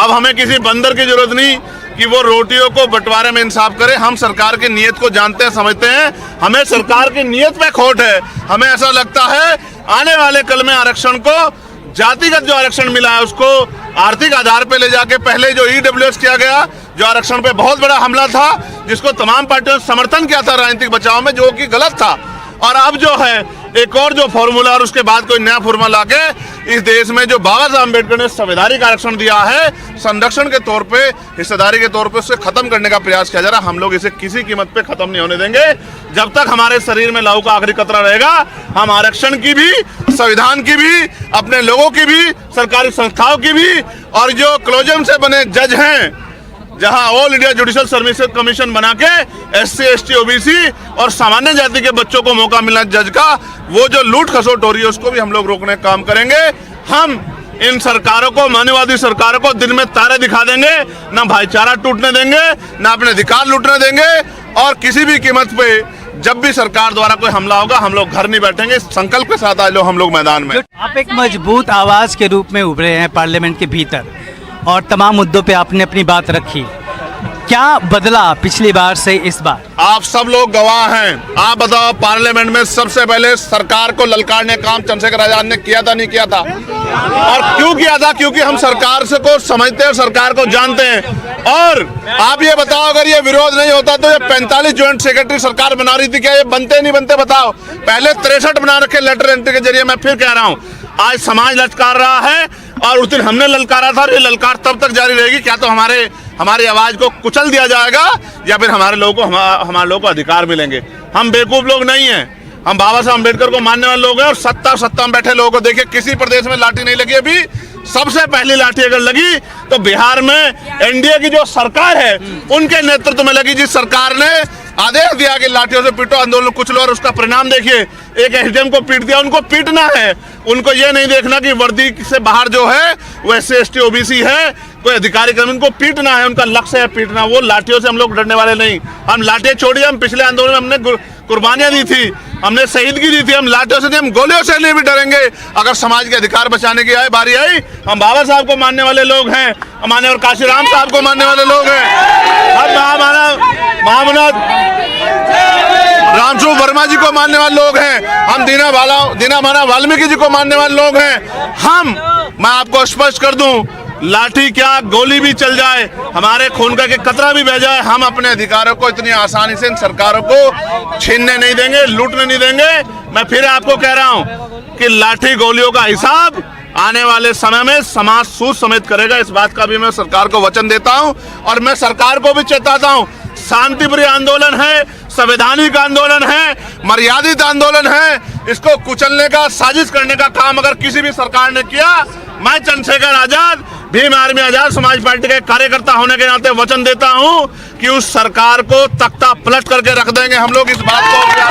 अब हमें किसी बंदर की जरूरत नहीं कि वो रोटियों को बंटवारे में इंसाफ करे। हम सरकार की नीयत को जानते हैं, समझते हैं। हमें सरकार की नीयत पे खोट है। हमें ऐसा लगता है आने वाले कल में आरक्षण को, जातिगत जो आरक्षण मिला है उसको आर्थिक आधार पे ले जाके, पहले जो ईडब्ल्यूएस किया गया, जो आरक्षण पे बहुत बड़ा हमला था, जिसको तमाम पार्टियों ने समर्थन किया था राजनीतिक बचाव में, जो कि गलत था। और अब जो है एक और जो फॉर्मूला और उसके बाद कोई नया फॉर्मूला लाके इस देश में जो बाबा साहब अम्बेडकर ने संवैधानिक आरक्षण दिया है, संरक्षण के तौर पे, हिस्सेदारी के तौर पे, उससे खत्म करने का प्रयास किया जा रहा है। हम लोग इसे किसी कीमत पे खत्म नहीं होने देंगे। जब तक हमारे शरीर में लहू का आखिरी कतरा रहेगा, हम आरक्षण की भी, संविधान की भी, अपने लोगों की भी, सरकारी संस्थाओं की भी, और जो कोलेजियम से बने जज हैं, जहां all India judicial services commission बना के SC ST OBC और सामान्य जाति के बच्चों को मौका मिलना जज का, वो जो लूट खसोट हो रही है उसको भी हम लोग रोकने का काम करेंगे। हम इन सरकारों को, मानववादी सरकारों को दिन में तारे दिखा देंगे, ना भाईचारा टूटने देंगे, ना अपने अधिकार लूटने देंगे। और किसी भी कीमत पे जब भी सरकार द्वारा कोई हमला होगा, हम लोग घर नहीं बैठेंगे। संकल्प के साथ आए लोग हम लोग मैदान में। आप एक मजबूत आवाज के रूप में उभरे हैं पार्लियामेंट के भीतर और तमाम मुद्दों पे आपने अपनी बात रखी। क्या बदला पिछली बार से इस बार? आप सब लोग गवाह हैं। आप बताओ, पार्लियामेंट में सबसे पहले सरकार को ललकारने का काम चंद्रशेखर आजाद ने किया था, नहीं किया था? और क्यों किया था? क्योंकि हम सरकार से को समझते हैं, सरकार को जानते हैं। और आप ये बताओ, अगर ये विरोध नहीं होता तो ये 45 ज्वाइंट सेक्रेटरी सरकार बना रही थी क्या? ये बनते नहीं बनते बताओ? पहले 63 बना रखे लेटर एंट्री के जरिए। मैं फिर कह रहा हूँ, आज समाज ललकार रहा है और उस दिन हमने ललकारा था, और ये ललकार तब तक जारी रहेगी। क्या तो हमारी आवाज को कुचल दिया जाएगा, या फिर हमारे लोगों को अधिकार मिलेंगे। हम बेवकूफ लोग नहीं हैं। हम बाबा साहब अम्बेडकर को मानने वाले लोग हैं। और सत्ता में बैठे लोगों को देखिए, किसी प्रदेश में लाठी नहीं लगी अभी। सबसे पहली लाठी अगर लगी तो बिहार में NDA की जो सरकार है उनके नेतृत्व में लगी, जिस सरकार ने आदेश दिया कि लाठियों से पीटो, आंदोलन कुछ लो। और उसका परिणाम देखिए, एक SDM को पीट दिया। उनको पीटना है, उनको ये नहीं देखना कि वर्दी से बाहर जो है वो SC ST OBC है, कोई अधिकारी कर्मी, उनको पीटना है। उनका लक्ष्य है पीटना। वो लाठियों से हम लोग डरने वाले नहीं। हम लाठियां छोड़िए, हम पिछले आंदोलन में हमने कुर्बानियां दी थी, हमने शहीदगी दी थी। हम लाठियों से नहीं, हम गोलियों से नहीं भी डरेंगे। अगर समाज के अधिकार बचाने की बारी आई, हम बाबा साहब को मानने वाले लोग हैं, हमारे और काशीराम साहब को मानने वाले लोग हैं, हम महामना रामस्वरूप वर्मा जी को मानने वाले लोग हैं, हम दीना माना वाल्मीकि जी को मानने वाले लोग हैं। मैं आपको स्पष्ट कर दूं, लाठी क्या, गोली भी चल जाए, हमारे खून का कतरा भी बह जाए, हम अपने अधिकारों को इतनी आसानी से इन सरकारों को छीनने नहीं देंगे, लूटने नहीं देंगे। मैं फिर आपको कह रहा हूं कि लाठी गोलियों का हिसाब आने वाले समय में समाज सूद समेत करेगा। इस बात का भी मैं सरकार को वचन देता हूं। और मैं सरकार को भी चेताता हूं, शांतिप्रिय आंदोलन है, संवैधानिक आंदोलन है, मर्यादित आंदोलन है। इसको कुचलने का, साजिश करने का काम अगर किसी भी सरकार ने किया, मैं चंद्रशेखर आजाद, भीम आर्मी आजाद समाज पार्टी के कार्यकर्ता होने के नाते वचन देता हूं कि उस सरकार को तख्ता पलट करके रख देंगे हम लोग। इस बात को